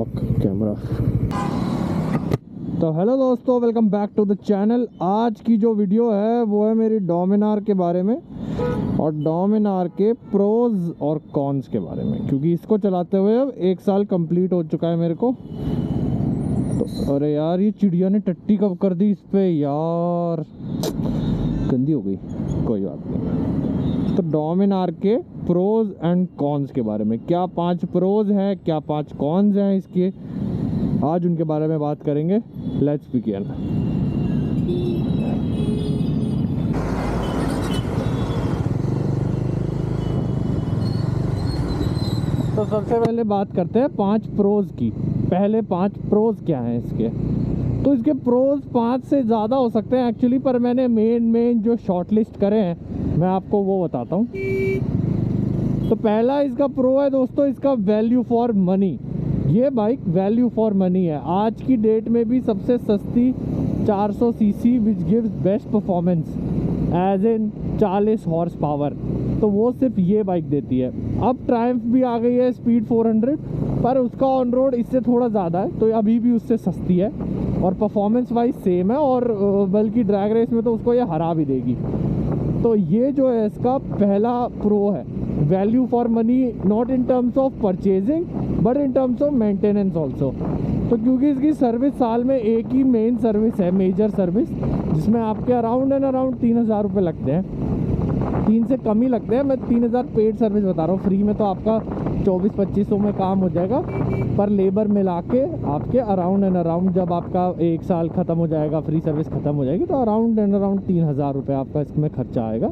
Camera. तो hello दोस्तों, welcome back to the channel. आज की जो वीडियो है वो है मेरी डोमिनार के बारे में और डोमिनार के प्रोज और कॉन्स के बारे में, क्योंकि इसको चलाते हुए अब 1 साल कंप्लीट हो चुका है मेरे को। तो अरे यार, ये चिड़िया ने टट्टी कब कर दी इस पे यार, गंदी हो गई। कोई बात नहीं। तो डोमिनार के प्रोज एंड कॉन्स के बारे में, क्या 5 प्रोज हैं, क्या 5 कॉन्स हैं इसके, आज उनके बारे में बात करेंगे। Let's begin. तो सबसे पहले बात करते हैं 5 प्रोज की। पहले 5 प्रोज क्या हैं इसके। तो इसके प्रोज 5 से ज़्यादा हो सकते हैं एक्चुअली, पर मैंने मेन जो शॉर्ट लिस्ट करे हैं मैं आपको वो बताता हूँ। तो पहला इसका प्रो है दोस्तों, इसका वैल्यू फॉर मनी। ये बाइक वैल्यू फॉर मनी है। आज की डेट में भी सबसे सस्ती 400 cc which gives best performance as in 40 horse power, तो वो सिर्फ ये बाइक देती है। अब ट्रायम्फ भी आ गई है स्पीड 400, पर उसका ऑन रोड इससे थोड़ा ज़्यादा है, तो अभी भी उससे सस्ती है और परफॉर्मेंस वाइज सेम है, और बल्कि ड्रैग रेस में तो उसको ये हरा भी देगी। तो ये जो है इसका पहला प्रो है, value for money, not in terms of purchasing but in terms of maintenance also. तो क्योंकि इसकी सर्विस साल में एक ही मेन सर्विस है, मेजर सर्विस, जिसमें आपके अराउंड 3000 रुपये लगते हैं। 3 से कम ही लगते हैं। मैं 3000 पेड सर्विस बता रहा हूँ, फ्री में तो आपका 2400-2500 में काम हो जाएगा, पर लेबर मिला के आपके अराउंड जब आपका 1 साल ख़त्म हो जाएगा, फ्री सर्विस ख़त्म हो जाएगी, तो अराउंड 3000 रुपये आपका इसमें खर्चा आएगा।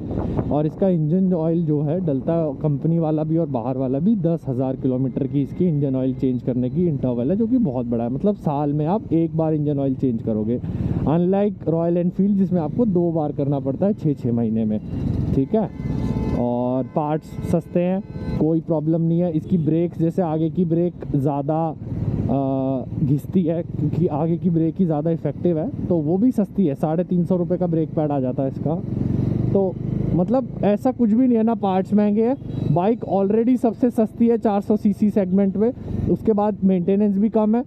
और इसका इंजन ऑयल जो है डलता है, कंपनी वाला भी और बाहर वाला भी 10,000 किलोमीटर की इसकी इंजन ऑयल चेंज करने की इंटरवल है, जो कि बहुत बड़ा है। मतलब साल में आप 1 बार इंजन ऑयल चेंज करोगे, अनलाइक रॉयल एनफील्ड जिसमें आपको 2 बार करना पड़ता है 6-6 महीने में। ठीक है, और पार्ट्स सस्ते हैं, कोई प्रॉब्लम नहीं है। इसकी ब्रेक्स, जैसे आगे की ब्रेक ज़्यादा घिसती है क्योंकि आगे की ब्रेक ही ज़्यादा इफेक्टिव है, तो वो भी सस्ती है। 350 रुपये का ब्रेक पैड आ जाता है इसका। तो मतलब ऐसा कुछ भी नहीं है ना, पार्ट्स महंगे हैं। बाइक ऑलरेडी सबसे सस्ती है 400 सीसी सेगमेंट में, उसके बाद मेंटेनेंस भी कम है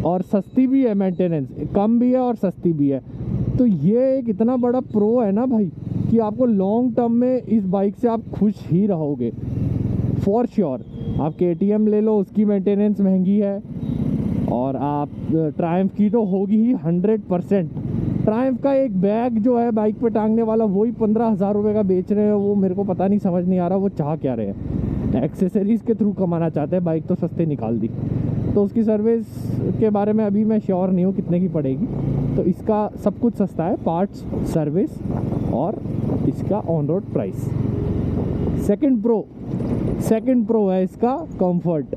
और सस्ती भी है। मेंटेनेंस कम भी है और सस्ती भी है। तो ये एक इतना बड़ा प्रो है ना भाई, कि आपको लॉन्ग टर्म में इस बाइक से आप खुश ही रहोगे फॉर श्योर। आप KTM ले लो, उसकी मेंटेनेंस महंगी है, और आप ट्रायम्फ की तो होगी ही 100%। ट्रायम्फ का एक बैग जो है बाइक पे टांगने वाला, वही 15,000 रुपये का बेच रहे हैं। वो मेरे को पता नहीं, समझ नहीं आ रहा वो चाह क्या रहे हैं। एक्सेसरीज़ के थ्रू कमाना चाहते हैं, बाइक तो सस्ते निकाल दी। तो उसकी सर्विस के बारे में अभी मैं श्योर नहीं हूँ कितने की पड़ेगी। तो इसका सब कुछ सस्ता है, पार्ट्स, सर्विस और इसका on road price. Second pro है इसका कंफर्ट।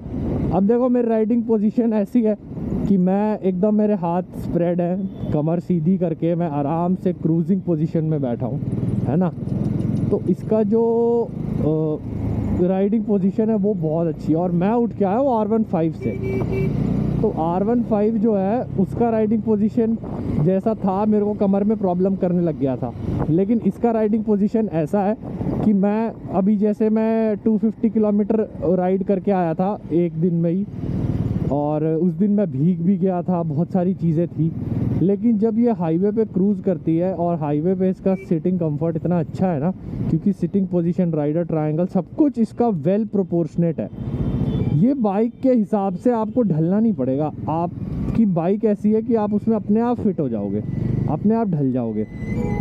अब देखो, मेरी राइडिंग पोजीशन ऐसी है कि मैं एकदम, मेरे हाथ स्प्रेड है, कमर सीधी करके मैं आराम से क्रूजिंग पोजीशन में बैठा हूँ, है ना। तो इसका जो राइडिंग पोजीशन है वो बहुत अच्छी है। और मैं उठ के आया हूँ R15 से, तो R15 जो है उसका राइडिंग पोजीशन जैसा था, मेरे को कमर में प्रॉब्लम करने लग गया था। लेकिन इसका राइडिंग पोजीशन ऐसा है कि मैं अभी, जैसे मैं 250 किलोमीटर राइड करके आया था एक दिन में ही, और उस दिन मैं भीग भी गया था, बहुत सारी चीज़ें थी। लेकिन जब ये हाईवे पे क्रूज़ करती है, और हाईवे पे इसका सिटिंग कंफर्ट इतना अच्छा है ना, क्योंकि सिटिंग पोजीशन, राइडर ट्रायंगल, सब कुछ इसका वेल प्रोपोर्शनेट है। ये बाइक के हिसाब से आपको ढलना नहीं पड़ेगा। आपकी बाइक ऐसी है कि आप उसमें अपने आप फिट हो जाओगे, अपने आप ढल जाओगे।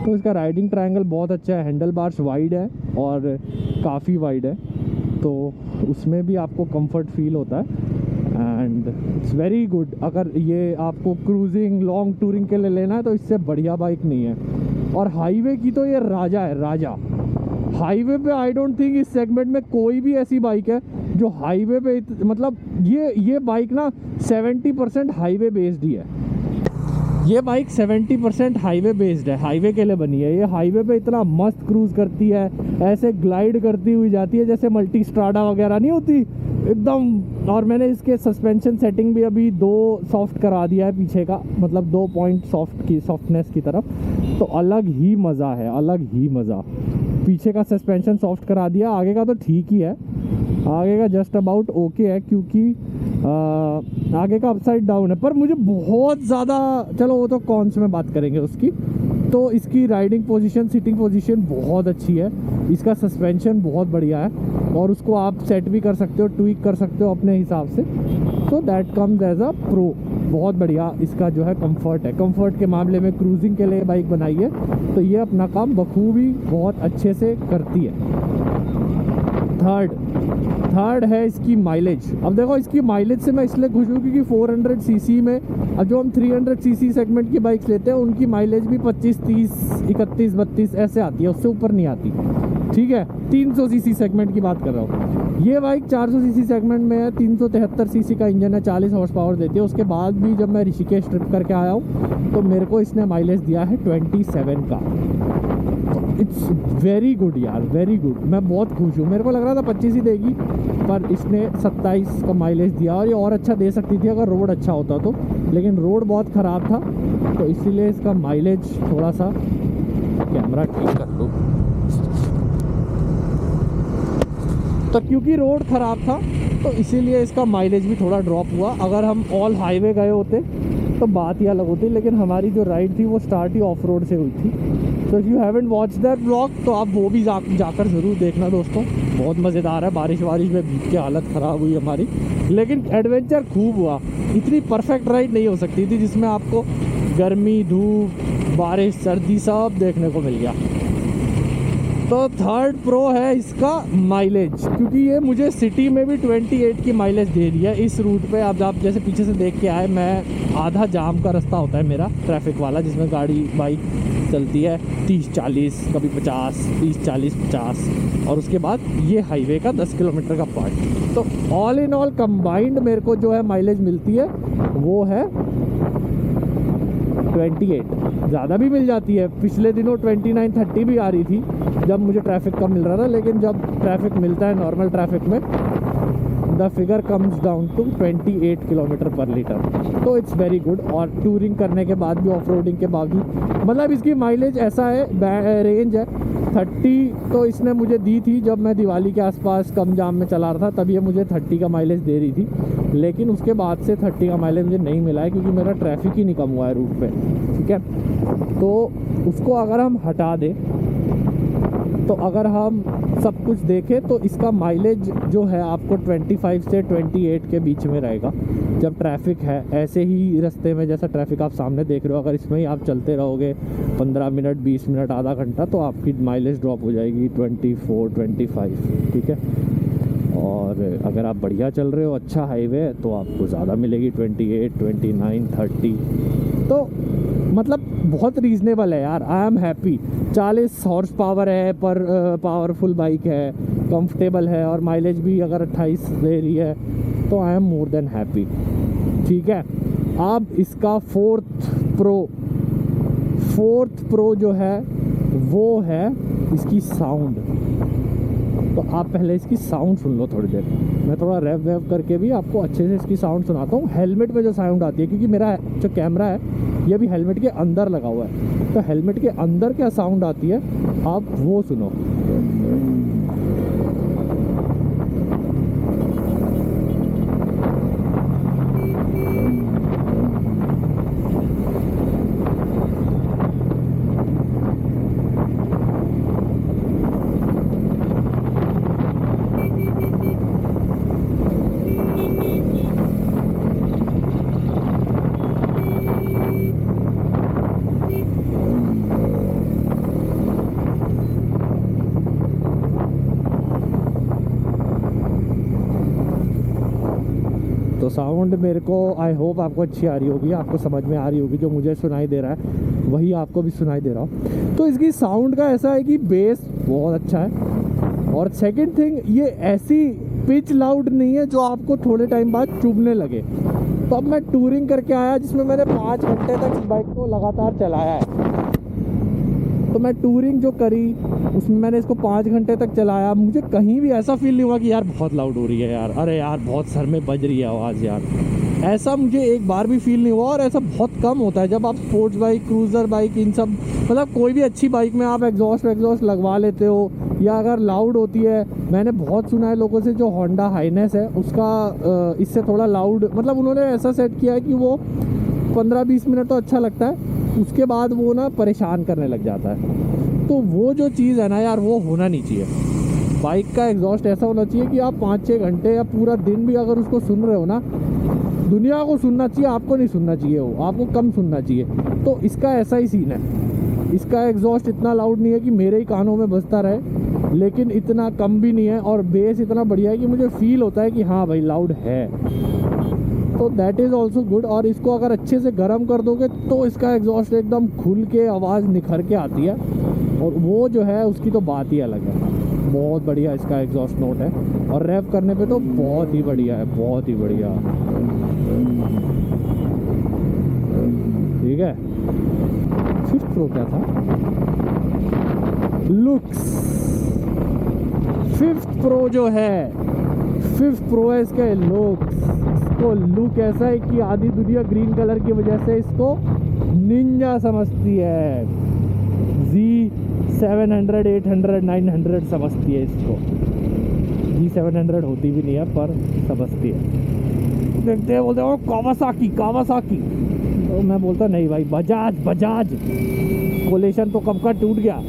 तो इसका राइडिंग ट्रायंगल बहुत अच्छा है। हैंडल बार्स वाइड है और काफ़ी वाइड है, तो उसमें भी आपको कंफर्ट फील होता है एंड इट्स वेरी गुड। अगर ये आपको क्रूजिंग, लॉन्ग टूरिंग के लिए लेना है तो इससे बढ़िया बाइक नहीं है। और हाईवे की तो ये राजा है, राजा। हाईवे पे आई डोंट थिंक इस सेगमेंट में कोई भी ऐसी बाइक है जो हाईवे पे, मतलब ये बाइक ना 70% हाईवे बेस्ड ही है। ये बाइक 70% हाईवे बेस्ड है, हाईवे के लिए बनी है। ये हाईवे पे इतना मस्त क्रूज़ करती है, ऐसे ग्लाइड करती हुई जाती है जैसे मल्टी स्ट्राडा वगैरह नहीं होती एकदम। और मैंने इसके सस्पेंशन सेटिंग भी अभी 2 सॉफ्ट करा दिया है पीछे का, मतलब 2 पॉइंट सॉफ्टनेस की तरफ। तो अलग ही मज़ा है, अलग ही मज़ा। पीछे का सस्पेंशन सॉफ्ट करा दिया, आगे का तो ठीक ही है, आगे का जस्ट अबाउट ओके है, क्योंकि आगे का अपसाइड डाउन है, पर मुझे बहुत ज़्यादा, चलो वो तो कॉन्स में बात करेंगे उसकी। तो इसकी राइडिंग पोजीशन, सिटिंग पोजीशन बहुत अच्छी है, इसका सस्पेंशन बहुत बढ़िया है और उसको आप सेट भी कर सकते हो, ट्वीक कर सकते हो अपने हिसाब से। So that comes as a pro. बहुत बढ़िया इसका जो है कंफर्ट है। कंफर्ट के मामले में क्रूजिंग के लिए बाइक बनाई है, तो ये अपना काम बखूबी बहुत अच्छे से करती है। थर्ड है इसकी माइलेज। अब देखो इसकी माइलेज से मैं इसलिए खुश हूँ क्योंकि 400 सीसी में, अब जो हम 300 सीसी सेगमेंट की बाइक्स लेते हैं उनकी माइलेज भी 25, 30, 31, 32 ऐसे आती है, उससे ऊपर नहीं आती। ठीक है, 300 सीसी सेगमेंट की बात कर रहा हूँ। ये बाइक 400 सीसी सेगमेंट में है, 373 सीसी का इंजन है, 40 हॉर्स पावर देती है। उसके बाद भी जब मैं ऋषिकेश ट्रिप करके आया हूँ तो मेरे को इसने माइलेज दिया है 27 का। इट्स वेरी गुड यार, वेरी गुड। मैं बहुत खुश हूँ। मेरे को लग रहा था 25 ही देगी, पर इसने 27 का माइलेज दिया और ये और अच्छा दे सकती थी अगर रोड अच्छा होता तो, लेकिन रोड बहुत ख़राब था तो इसीलिए इसका माइलेज थोड़ा सा, कैमरा ठीक कर लो, तो क्योंकि रोड ख़राब था तो इसीलिए इसका माइलेज भी थोड़ा ड्रॉप हुआ। अगर हम ऑल हाईवे गए होते तो बात ही अलग होती, लेकिन हमारी जो राइड थी वो स्टार्ट ही ऑफ रोड से हुई थी। तो if you haven't watch that vlog तो आप वो भी जाकर ज़रूर देखना दोस्तों, बहुत मज़ेदार है। बारिश में भीग के हालत ख़राब हुई हमारी, लेकिन एडवेंचर खूब हुआ। इतनी परफेक्ट राइड नहीं हो सकती थी जिसमें आपको गर्मी, धूप, बारिश, सर्दी सब देखने को मिल गया। तो थर्ड प्रो है इसका माइलेज, क्योंकि ये मुझे सिटी में भी 28 की माइलेज दे रही है। इस रूट पे अब आप जैसे पीछे से देख के आए, मैं आधा जाम का रास्ता होता है मेरा ट्रैफिक वाला, जिसमें गाड़ी बाइक चलती है 30-40, कभी 50, 30-40, 50, और उसके बाद ये हाईवे का 10 किलोमीटर का पार्ट। तो ऑल इन ऑल कंबाइंड मेरे को जो है माइलेज मिलती है वो है 28। ज़्यादा भी मिल जाती है, पिछले दिनों 29-30 भी आ रही थी जब मुझे ट्रैफिक कम मिल रहा था, लेकिन जब ट्रैफिक मिलता है नॉर्मल ट्रैफिक में, the figure comes down to 28 kilometre per litre. तो इट्स वेरी गुड। और टूरिंग करने के बाद भी, ऑफ रोडिंग के बाद भी, मतलब इसकी माइलेज ऐसा है, रेंज है 30 तो इसने मुझे दी थी जब मैं दिवाली के आसपास कम जाम में चला रहा था, तब ये मुझे 30 का माइलेज दे रही थी। लेकिन उसके बाद से 30 का माइलेज मुझे नहीं मिला है क्योंकि मेरा ट्रैफिक ही नहीं कम हुआ है रूट पे। ठीक है, तो उसको अगर हम हटा दें, तो अगर हम सब कुछ देखें तो इसका माइलेज जो है आपको 25 से 28 के बीच में रहेगा जब ट्रैफिक है। ऐसे ही रास्ते में जैसा ट्रैफिक आप सामने देख रहे हो, अगर इसमें ही आप चलते रहोगे 15 मिनट, 20 मिनट, आधा घंटा, तो आपकी माइलेज ड्रॉप हो जाएगी 24-25। ठीक है, और अगर आप बढ़िया चल रहे हो, अच्छा हाईवे है, तो आपको ज़्यादा मिलेगी 28, 29, 30। तो मतलब बहुत रीज़नेबल है यार। I am happy. 40 horse power है, पर पावरफुल बाइक है, कंफर्टेबल है, और माइलेज भी अगर 28 दे रही है तो I am more than happy. ठीक है, अब इसका फोर्थ प्रो जो है वो है इसकी साउंड। तो आप पहले इसकी साउंड सुन लो थोड़ी देर। मैं थोड़ा रेव करके भी आपको अच्छे से इसकी साउंड सुनाता हूँ। हेलमेट में जो साउंड आती है, क्योंकि मेरा जो कैमरा है ये भी हेलमेट के अंदर लगा हुआ है, तो हेलमेट के अंदर क्या साउंड आती है आप वो सुनो। तो साउंड मेरे को, आई होप आपको अच्छी आ रही होगी, आपको समझ में आ रही होगी। जो मुझे सुनाई दे रहा है वही आपको भी सुनाई दे रहा हो। तो इसकी साउंड का ऐसा है कि बेस बहुत अच्छा है, और सेकंड थिंग ये ऐसी पिच लाउड नहीं है जो आपको थोड़े टाइम बाद चुभने लगे। तो अब मैं टूरिंग करके आया जिसमें मैंने 5 घंटे तक इस बाइक को लगातार चलाया है। तो मैं टूरिंग जो करी उसमें मैंने इसको 5 घंटे तक चलाया, मुझे कहीं भी ऐसा फील नहीं हुआ कि यार बहुत लाउड हो रही है यार, अरे यार बहुत सर में बज रही है आवाज़ यार, ऐसा मुझे एक बार भी फील नहीं हुआ। और ऐसा बहुत कम होता है जब आप स्पोर्ट्स बाइक, क्रूज़र बाइक, इन सब, मतलब कोई भी अच्छी बाइक में आप एग्जॉस्ट लगवा लेते हो या अगर लाउड होती है, मैंने बहुत सुना है लोगों से जो होंडा हाइनेस है उसका इससे थोड़ा लाउड, मतलब उन्होंने ऐसा सेट किया है कि वो 15-20 मिनट तो अच्छा लगता है, उसके बाद वो ना परेशान करने लग जाता है। तो वो जो चीज़ है ना यार, वो होना नहीं चाहिए। बाइक का एग्जॉस्ट ऐसा होना चाहिए कि आप 5-6 घंटे या पूरा दिन भी अगर उसको सुन रहे हो ना, दुनिया को सुनना चाहिए, आपको नहीं सुनना चाहिए, वो आपको कम सुनना चाहिए। तो इसका ऐसा ही सीन है, इसका एग्जॉस्ट इतना लाउड नहीं है कि मेरे ही कानों में बजता रहे, लेकिन इतना कम भी नहीं है, और बेस इतना बढ़िया है कि मुझे फील होता है कि हाँ भाई लाउड है। तो दैट इज़ ऑल्सो गुड। और इसको अगर अच्छे से गर्म कर दोगे तो इसका एग्जॉस्ट एकदम खुल के आवाज़ निखर के आती है, और वो जो है उसकी तो बात ही अलग है। बहुत बढ़िया इसका एग्जॉस्ट नोट है, और रैप करने पे तो बहुत ही बढ़िया है, बहुत ही बढ़िया। ठीक है। 5th प्रो क्या था? लुक्स। 5th प्रो जो है, 5th प्रो है इसके लुक्स। इसको लुक ऐसा है कि आधी दुनिया ग्रीन कलर की वजह से इसको निंजा समझती है। Z700, 800, 900 समझती है इसको। Z700 होती भी नहीं है पर समझती है। देखते हैं, बोलते हैं कावासाकी कावासाकी, तो मैं बोलता नहीं भाई, बजाज कोलेशन तो कब का टूट गया।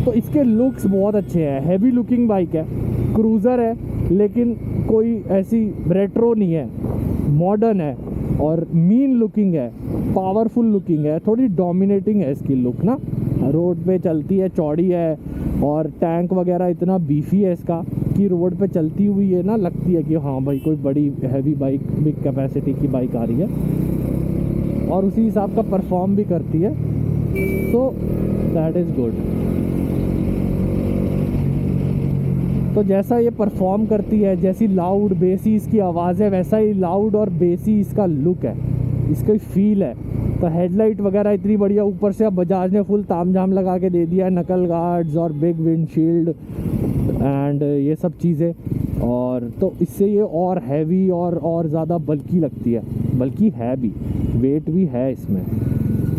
तो इसके लुक्स बहुत अच्छे हैं, हैवी लुकिंग बाइक है, क्रूज़र है, लेकिन कोई ऐसी रेट्रो नहीं है, मॉडर्न है, और मीन लुकिंग है, पावरफुल लुकिंग है, थोड़ी डोमिनेटिंग है इसकी लुक ना। रोड पे चलती है, चौड़ी है, और टैंक वगैरह इतना बीफी है इसका कि रोड पे चलती हुई ये ना लगती है कि हाँ भाई कोई बड़ी हैवी बाइक, बिग कैपेसिटी की बाइक आ रही है, और उसी हिसाब का परफॉर्म भी करती है। So that is good. तो जैसा ये परफॉर्म करती है, जैसी लाउड बेसी इसकी आवाज़ है, वैसा ही लाउड और बेसी इसका लुक है, इसका फील है। तो हेडलाइट वगैरह इतनी बढ़िया, ऊपर से अब बजाज ने फुल तामझाम लगा के दे दिया है, नकल गार्ड्स और बिग विंडशील्ड एंड ये सब चीज़ें, और तो इससे ये और हैवी और ज़्यादा बल्की लगती है, बल्कि है भी, वेट भी है इसमें।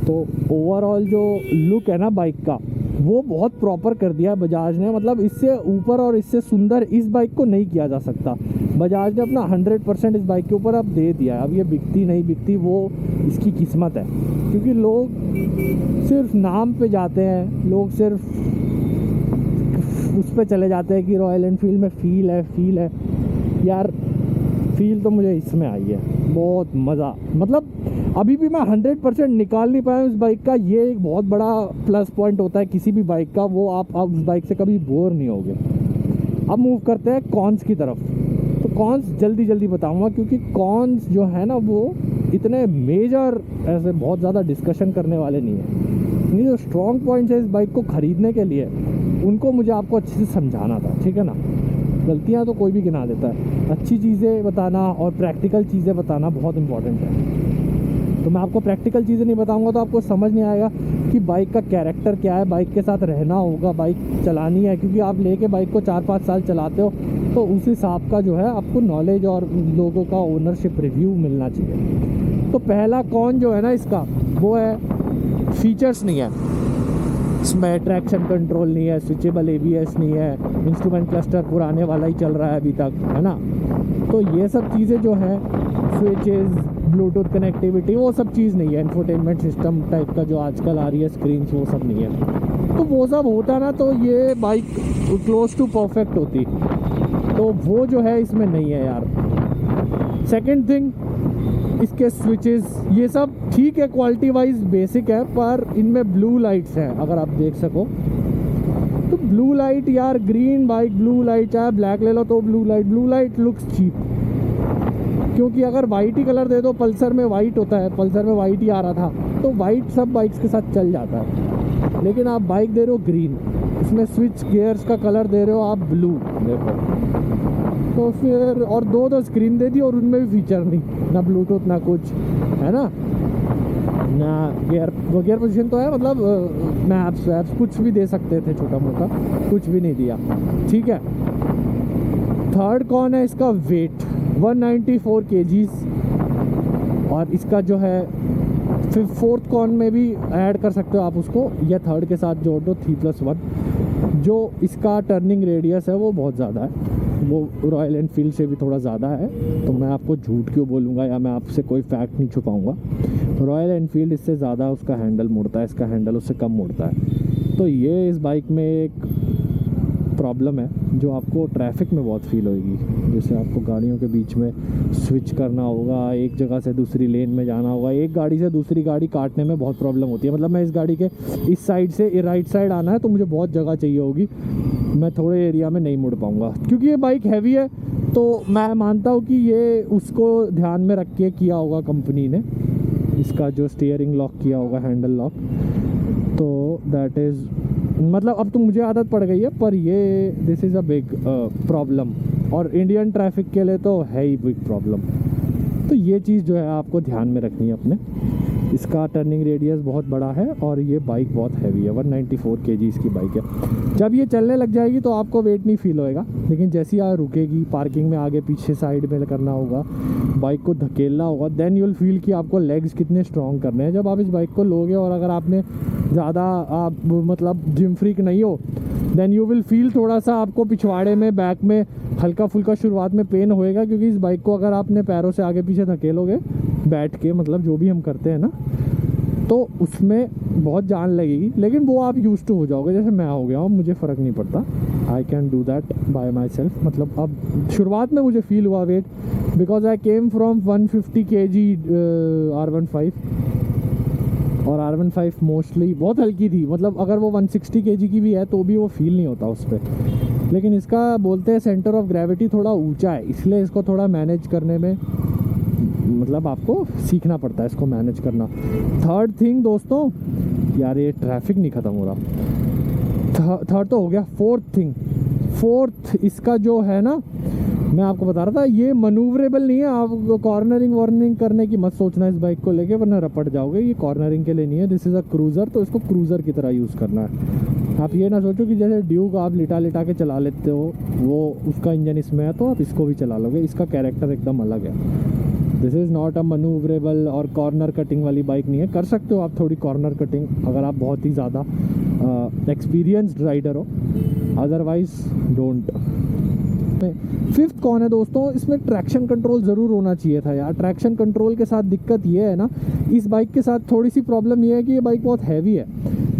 तो ओवरऑल जो लुक है ना बाइक का, वो बहुत प्रॉपर कर दिया है बजाज ने। मतलब इससे ऊपर और इससे सुंदर इस बाइक को नहीं किया जा सकता। बजाज ने अपना 100% इस बाइक के ऊपर अब दे दिया है। अब ये बिकती नहीं बिकती वो इसकी किस्मत है, क्योंकि लोग सिर्फ नाम पे जाते हैं, लोग सिर्फ उस पे चले जाते हैं कि रॉयल एनफील्ड में फील है यार। फील तो मुझे इसमें आई है, बहुत मज़ा। मतलब अभी भी मैं 100% निकाल नहीं पाया उस बाइक का। ये एक बहुत बड़ा प्लस पॉइंट होता है किसी भी बाइक का, वो आप उस बाइक से कभी बोर नहीं होगे। अब मूव करते हैं कॉन्स की तरफ। तो कॉन्स जल्दी बताऊंगा, क्योंकि कॉन्स जो है ना वो इतने मेजर ऐसे बहुत ज़्यादा डिस्कशन करने वाले नहीं है। ये जो स्ट्रॉन्ग पॉइंट्स है इस बाइक को ख़रीदने के लिए, उनको मुझे आपको अच्छे से समझाना था, ठीक है ना। गलतियाँ तो कोई भी गिना देता है, अच्छी चीज़ें बताना और प्रैक्टिकल चीज़ें बताना बहुत इंपॉर्टेंट है। तो मैं आपको प्रैक्टिकल चीज़ें नहीं बताऊंगा तो आपको समझ नहीं आएगा कि बाइक का कैरेक्टर क्या है, बाइक के साथ रहना होगा, बाइक चलानी है, क्योंकि आप लेके बाइक को 4-5 साल चलाते हो तो उस हिसाब का जो है आपको नॉलेज और लोगों का ओनरशिप रिव्यू मिलना चाहिए। तो पहला कौन जो है ना इसका, वो है फीचर्स नहीं है इसमें। ट्रैक्शन कंट्रोल नहीं है, स्विचेबल ABS नहीं है, इंस्ट्रूमेंट क्लस्टर पुराने वाला ही चल रहा है अभी तक, है ना। तो ये सब चीज़ें जो हैं, स्विचेस, ब्लूटूथ कनेक्टिविटी, वो सब चीज़ नहीं है। इंफोटेनमेंट सिस्टम टाइप का जो आजकल आ रही है स्क्रीन, वो सब नहीं है। तो वो सब होता ना तो ये बाइक क्लोज टू परफेक्ट होती, तो वो जो है इसमें नहीं है यार। सेकंड थिंग, इसके स्विचेस ये सब ठीक है, क्वालिटी वाइज बेसिक है, पर इनमें ब्लू लाइट्स हैं, अगर आप देख सको तो ब्लू लाइट यार, ग्रीन बाइक ब्लू लाइट, चाहे ब्लैक ले लो तो ब्लू लाइट लुक्स चीप। क्योंकि अगर वाइट ही कलर दे दो, पल्सर में वाइट होता है, पल्सर में वाइट ही आ रहा था, तो वाइट सब बाइक्स के साथ चल जाता है। लेकिन आप बाइक दे रहे हो ग्रीन, इसमें स्विच गियर्स का कलर दे रहे हो आप ब्लू, देखो तो फिर, और दो स्क्रीन दे दी और उनमें भी फीचर नहीं, ना ब्लूटूथ ना कुछ, है ना गियर पोजीशन तो है, मतलब मैप्स वैप्स कुछ भी दे सकते थे छोटा मोटा, कुछ भी नहीं दिया, ठीक है। थर्ड कौन है इसका, वेट 194 kgs, और इसका जो है फोर्थ कॉन में भी ऐड कर सकते हो आप उसको, या थर्ड के साथ जोड़ दो 3+1, जो इसका टर्निंग रेडियस है वो बहुत ज़्यादा है, वो रॉयल एनफील्ड से भी थोड़ा ज़्यादा है। तो मैं आपको झूठ क्यों बोलूँगा या मैं आपसे कोई फैक्ट नहीं छुपाऊँगा। रॉयल एनफील्ड इससे ज़्यादा उसका हैंडल मुड़ता है, इसका हैंडल उससे कम मुड़ता है। तो ये इस बाइक में एक प्रॉब्लम है जो आपको ट्रैफिक में बहुत फील होगी। जैसे आपको गाड़ियों के बीच में स्विच करना होगा, एक जगह से दूसरी लेन में जाना होगा, एक गाड़ी से दूसरी गाड़ी काटने में बहुत प्रॉब्लम होती है। मतलब मैं इस गाड़ी के इस साइड से राइट साइड आना है तो मुझे बहुत जगह चाहिए होगी, मैं थोड़े एरिया में नहीं मुड़ पाऊँगा। क्योंकि ये बाइक हैवी है तो मैं मानता हूँ कि ये उसको ध्यान में रख के किया होगा कंपनी ने, इसका जो स्टीयरिंग लॉक किया होगा, हैंडल लॉक। तो दैट इज़ मतलब अब तो मुझे आदत पड़ गई है, पर ये this is a big problem, और इंडियन ट्रैफिक के लिए तो है ही बिग प्रॉब्लम। तो ये चीज़ जो है आपको ध्यान में रखनी है अपने। इसका टर्निंग रेडियस बहुत बड़ा है और ये बाइक बहुत हैवी है, 194 kg इसकी बाइक है। जब ये चलने लग जाएगी तो आपको वेट नहीं फील होएगा, लेकिन जैसे ही रुकेगी, पार्किंग में आगे पीछे साइड में करना होगा, बाइक को धकेलना होगा, देन यू विल फील कि आपको लेग्स कितने स्ट्रॉन्ग करने हैं। जब आप इस बाइक को लोगे और अगर आपने ज़्यादा आप मतलब जिम फ्रीक नहीं हो, देन यू विल फील थोड़ा सा आपको पिछवाड़े में, बैक में हल्का फुल्का शुरुआत में पेन होएगा। क्योंकि इस बाइक को अगर आपने पैरों से आगे पीछे धकेलोगे बैठ के, मतलब जो भी हम करते हैं ना, तो उसमें बहुत जान लगेगी। लेकिन वो आप यूज टू हो जाओगे, जैसे मैं हो गया हूँ, मुझे फ़र्क नहीं पड़ता। I can do that by myself. मतलब अब शुरुआत में मुझे फील हुआ weight, because I came from 150 kg R15, और R15 मोस्टली बहुत हल्की थी। मतलब अगर वो 160 kg की भी है तो भी वो फील नहीं होता उस पर। लेकिन इसका बोलते हैं सेंटर ऑफ ग्रेविटी थोड़ा ऊंचा है, इसलिए इसको थोड़ा मैनेज करने में मतलब आपको सीखना पड़ता है इसको मैनेज करना। थर्ड थिंग दोस्तों, यार ये ट्रैफिक नहीं ख़त्म हो रहा। थर्ड तो हो गया। फोर्थ इसका जो है ना, मैं आपको बता रहा था, ये मनूवरेबल नहीं है। आप कॉर्नरिंग वार्निंग करने की मत सोचना इस बाइक को लेके, वरना रपट जाओगे। ये कॉर्नरिंग के लिए नहीं है, दिस इज़ अ क्रूज़र, तो इसको क्रूज़र की तरह यूज़ करना है। आप ये ना सोचो कि जैसे ड्यूक आप लिटा के चला लेते हो, वो उसका इंजन इसमें है तो आप इसको भी चला लोगे। इसका कैरेक्टर एकदम अलग है। दिस इज़ नॉट अ मनूवरेबल और कॉर्नर कटिंग वाली बाइक नहीं है। कर सकते हो आप थोड़ी कॉर्नर कटिंग अगर आप बहुत ही ज़्यादा एक्सपीरियंस्ड राइडर हो, अदरवाइज डोंट। फिफ्थ कौन है दोस्तों, इसमें ट्रैक्शन कंट्रोल ज़रूर होना चाहिए था यार। ट्रैक्शन कंट्रोल के साथ दिक्कत ये है ना, इस बाइक के साथ थोड़ी सी प्रॉब्लम ये है कि ये बाइक बहुत हैवी है,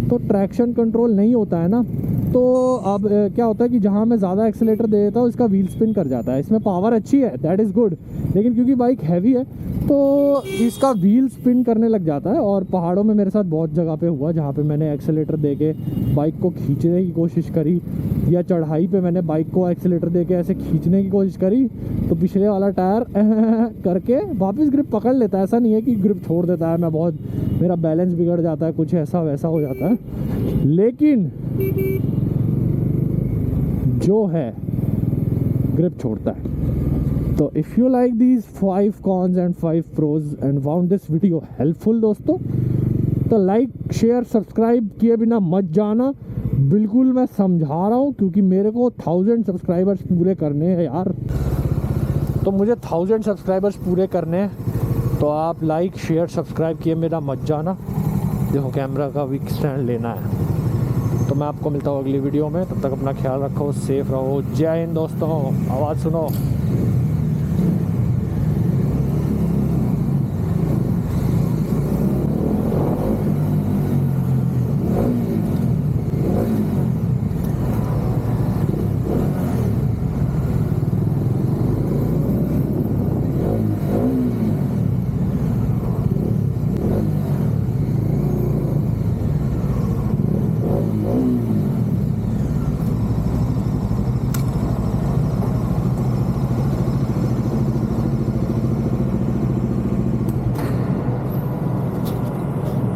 तो ट्रैक्शन कंट्रोल नहीं होता है ना। तो अब क्या होता है कि जहाँ मैं ज़्यादा एक्सीलेटर दे देता हूँ, इसका व्हील स्पिन कर जाता है। इसमें पावर अच्छी है, दैट इज़ गुड, लेकिन क्योंकि बाइक हैवी है तो इसका व्हील स्पिन करने लग जाता है। और पहाड़ों में मेरे साथ बहुत जगह पे हुआ जहाँ पे मैंने एक्सीलेटर दे के बाइक को खींचने की कोशिश करी, या चढ़ाई पे मैंने बाइक को एक्सीलेटर दे के ऐसे खींचने की कोशिश करी, तो पिछले वाला टायर करके वापस ग्रिप पकड़ लेता है। ऐसा नहीं है कि ग्रिप छोड़ देता है, मेरा बैलेंस बिगड़ जाता है, कुछ ऐसा वैसा हो जाता है। लेकिन जो है ग्रिप छोड़ता है। तो if you like these 5 cons and 5 pros and found this video helpful दोस्तों, तो लाइक शेयर सब्सक्राइब किए बिना मत जाना। बिल्कुल मैं समझा रहा हूँ, क्योंकि मेरे को 1000 सब्सक्राइबर्स पूरे करने हैं यार। तो मुझे 1000 सब्सक्राइबर्स पूरे करने हैं, तो आप लाइक शेयर सब्सक्राइब किए बिना मत जाना। देखो कैमरा का भी स्टैंड लेना है। तो मैं आपको मिलता हूँ अगली वीडियो में, तब तक अपना ख्याल रखो, सेफ रहो। जय हिंद दोस्तों, आवाज़ सुनो।